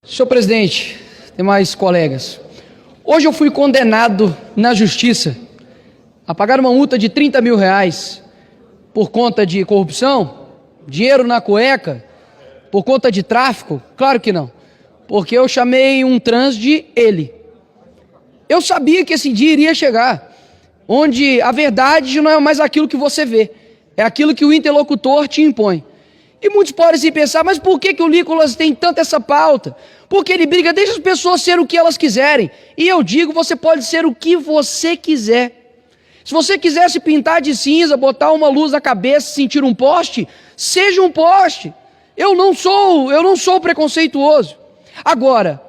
Senhor presidente, demais colegas, hoje eu fui condenado na justiça a pagar uma multa de R$30 mil por conta de corrupção, dinheiro na cueca, por conta de tráfico? Claro que não, porque eu chamei um trans de ele. Eu sabia que esse dia iria chegar, onde a verdade não é mais aquilo que você vê, é aquilo que o interlocutor te impõe. E muitos podem se pensar, mas por que o Nicolas tem tanta essa pauta? Porque ele briga, deixa as pessoas serem o que elas quiserem. E eu digo, você pode ser o que você quiser. Se você quiser se pintar de cinza, botar uma luz na cabeça, sentir um poste, seja um poste. Eu não sou preconceituoso. Agora,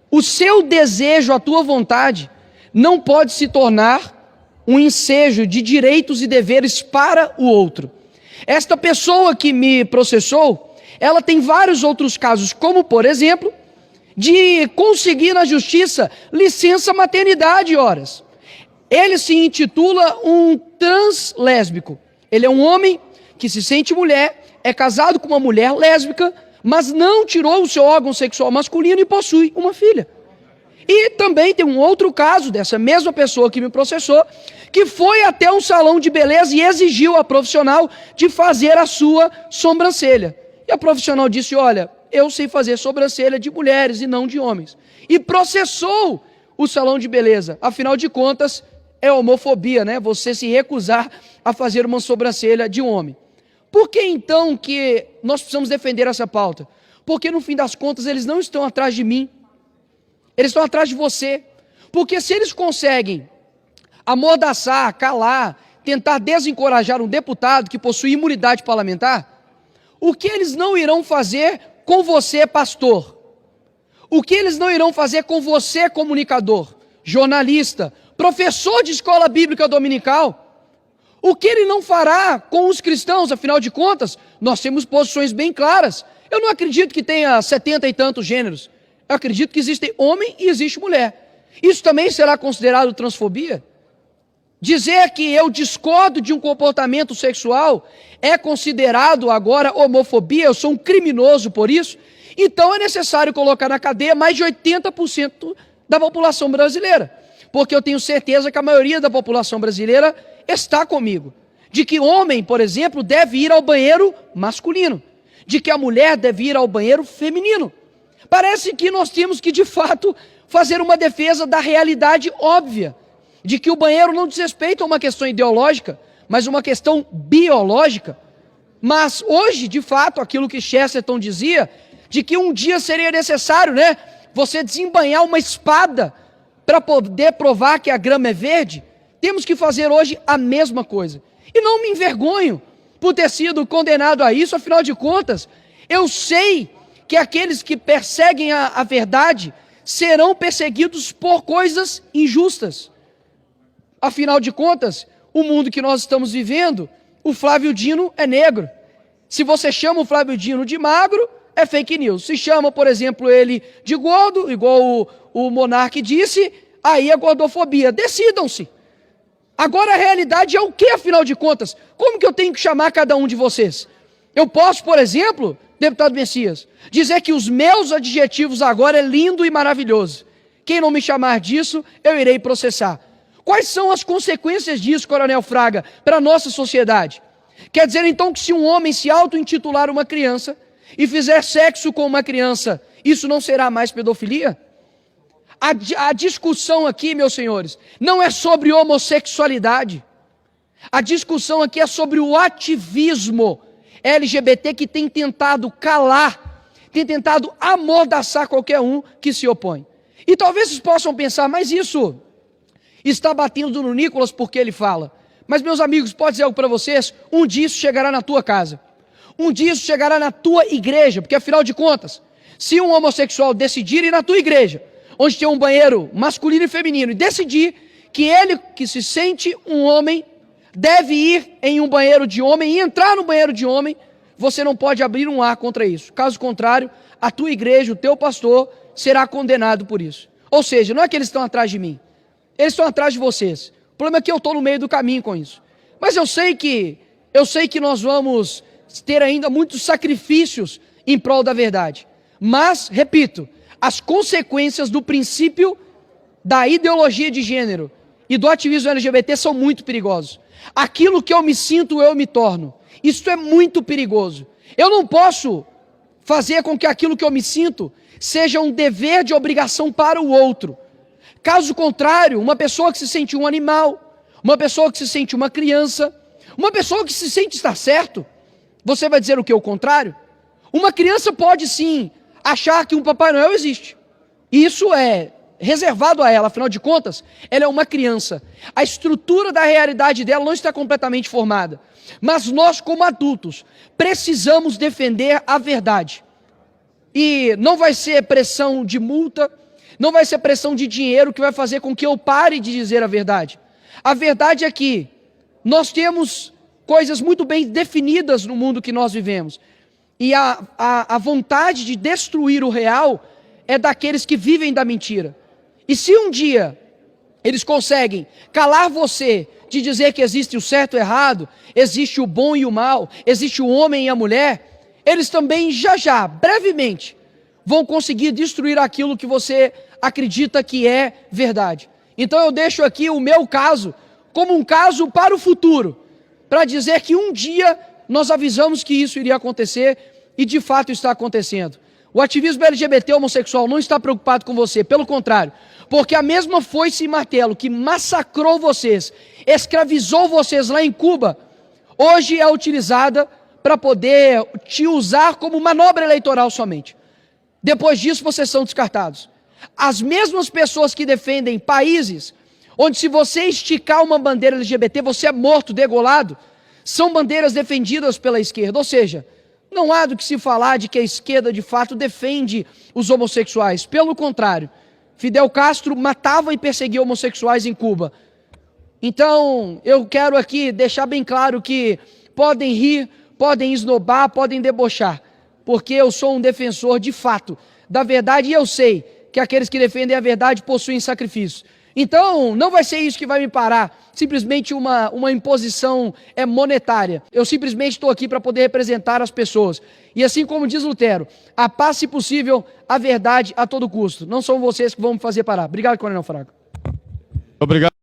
o seu desejo, a tua vontade, não pode se tornar um ensejo de direitos e deveres para o outro. Esta pessoa que me processou, ela tem vários outros casos, como por exemplo, de conseguir na justiça licença maternidade horas. Ele se intitula um trans lésbico. Ele é um homem que se sente mulher, é casado com uma mulher lésbica, mas não tirou o seu órgão sexual masculino e possui uma filha. E também tem um outro caso dessa mesma pessoa que me processou, que foi até um salão de beleza e exigiu a profissional de fazer a sua sobrancelha. E a profissional disse, olha, eu sei fazer sobrancelha de mulheres e não de homens. E processou o salão de beleza. Afinal de contas, é homofobia, né? Você se recusar a fazer uma sobrancelha de um homem. Por que então que nós precisamos defender essa pauta? Porque no fim das contas eles não estão atrás de mim. Eles estão atrás de você. Porque se eles conseguem amordaçar, calar, tentar desencorajar um deputado que possui imunidade parlamentar, o que eles não irão fazer com você, pastor? O que eles não irão fazer com você, comunicador, jornalista, professor de escola bíblica dominical? O que ele não fará com os cristãos? Afinal de contas, nós temos posições bem claras. Eu não acredito que tenha 70 e tantos gêneros. Eu acredito que existe homem e existe mulher. Isso também será considerado transfobia? Dizer que eu discordo de um comportamento sexual é considerado agora homofobia? Eu sou um criminoso por isso? Então é necessário colocar na cadeia mais de 80% da população brasileira. Porque eu tenho certeza que a maioria da população brasileira está comigo. De que homem, por exemplo, deve ir ao banheiro masculino. De que a mulher deve ir ao banheiro feminino. Parece que nós temos que, de fato, fazer uma defesa da realidade óbvia, de que o banheiro não diz respeito a uma questão ideológica, mas uma questão biológica. Mas hoje, de fato, aquilo que Chesterton dizia, de que um dia seria necessário, né, você desembainhar uma espada para poder provar que a grama é verde, temos que fazer hoje a mesma coisa. E não me envergonho por ter sido condenado a isso, afinal de contas, eu sei que aqueles que perseguem a verdade serão perseguidos por coisas injustas. Afinal de contas, o mundo que nós estamos vivendo, o Flávio Dino é negro. Se você chama o Flávio Dino de magro, é fake news. Se chama, por exemplo, ele de gordo, igual o Monark disse, aí é gordofobia. Decidam-se. Agora a realidade é o que, afinal de contas? Como que eu tenho que chamar cada um de vocês? Eu posso, por exemplo, deputado Messias, dizer que os meus adjetivos agora é lindo e maravilhoso. Quem não me chamar disso, eu irei processar. Quais são as consequências disso, Coronel Fraga, para a nossa sociedade? Quer dizer então que se um homem se auto-intitular uma criança e fizer sexo com uma criança, isso não será mais pedofilia? A discussão aqui, meus senhores, não é sobre homossexualidade. A discussão aqui é sobre o ativismo LGBT que tem tentado calar, tem tentado amordaçar qualquer um que se opõe. E talvez vocês possam pensar, mas isso está batendo no Nicolas porque ele fala. Mas, meus amigos, pode dizer algo para vocês? Um dia isso chegará na tua casa. Um dia isso chegará na tua igreja. Porque, afinal de contas, se um homossexual decidir ir na tua igreja, onde tem um banheiro masculino e feminino, e decidir que ele, que se sente um homem, deve ir em um banheiro de homem e entrar no banheiro de homem, você não pode abrir um ar contra isso. Caso contrário, a tua igreja, o teu pastor, será condenado por isso. Ou seja, não é que eles estão atrás de mim. Eles estão atrás de vocês. O problema é que eu estou no meio do caminho com isso. Mas eu sei que nós vamos ter ainda muitos sacrifícios em prol da verdade. Mas, repito, as consequências do princípio da ideologia de gênero e do ativismo LGBT são muito perigosos. Aquilo que eu me sinto, eu me torno. Isso é muito perigoso. Eu não posso fazer com que aquilo que eu me sinto seja um dever de obrigação para o outro. Caso contrário, uma pessoa que se sente um animal, uma pessoa que se sente uma criança, uma pessoa que se sente estar certo, você vai dizer o que? O contrário? Uma criança pode sim achar que um Papai Noel existe. Isso é reservado a ela, afinal de contas, ela é uma criança. A estrutura da realidade dela não está completamente formada. Mas nós, como adultos, precisamos defender a verdade. E não vai ser pressão de multa, não vai ser pressão de dinheiro que vai fazer com que eu pare de dizer a verdade. A verdade é que nós temos coisas muito bem definidas no mundo que nós vivemos. E a vontade de destruir o real é daqueles que vivem da mentira. E se um dia eles conseguem calar você de dizer que existe o certo e o errado, existe o bom e o mal, existe o homem e a mulher, eles também já, brevemente, vão conseguir destruir aquilo que você acredita que é verdade. Então eu deixo aqui o meu caso como um caso para o futuro, para dizer que um dia nós avisamos que isso iria acontecer e de fato está acontecendo. O ativismo LGBT homossexual não está preocupado com você, pelo contrário, porque a mesma foice e martelo que massacrou vocês, escravizou vocês lá em Cuba, hoje é utilizada para poder te usar como manobra eleitoral somente. Depois disso, vocês são descartados. As mesmas pessoas que defendem países onde se você esticar uma bandeira LGBT, você é morto, degolado, são bandeiras defendidas pela esquerda. Ou seja, não há do que se falar de que a esquerda de fato defende os homossexuais. Pelo contrário, Fidel Castro matava e perseguia homossexuais em Cuba. Então, eu quero aqui deixar bem claro que podem rir, podem esnobar, podem debochar, porque eu sou um defensor de fato da verdade e eu sei que aqueles que defendem a verdade possuem sacrifício. Então, não vai ser isso que vai me parar, simplesmente uma imposição monetária. Eu simplesmente estou aqui para poder representar as pessoas. E assim como diz Lutero, a paz, se possível, a verdade a todo custo. Não são vocês que vão me fazer parar. Obrigado, Coronel Fraga. Obrigado.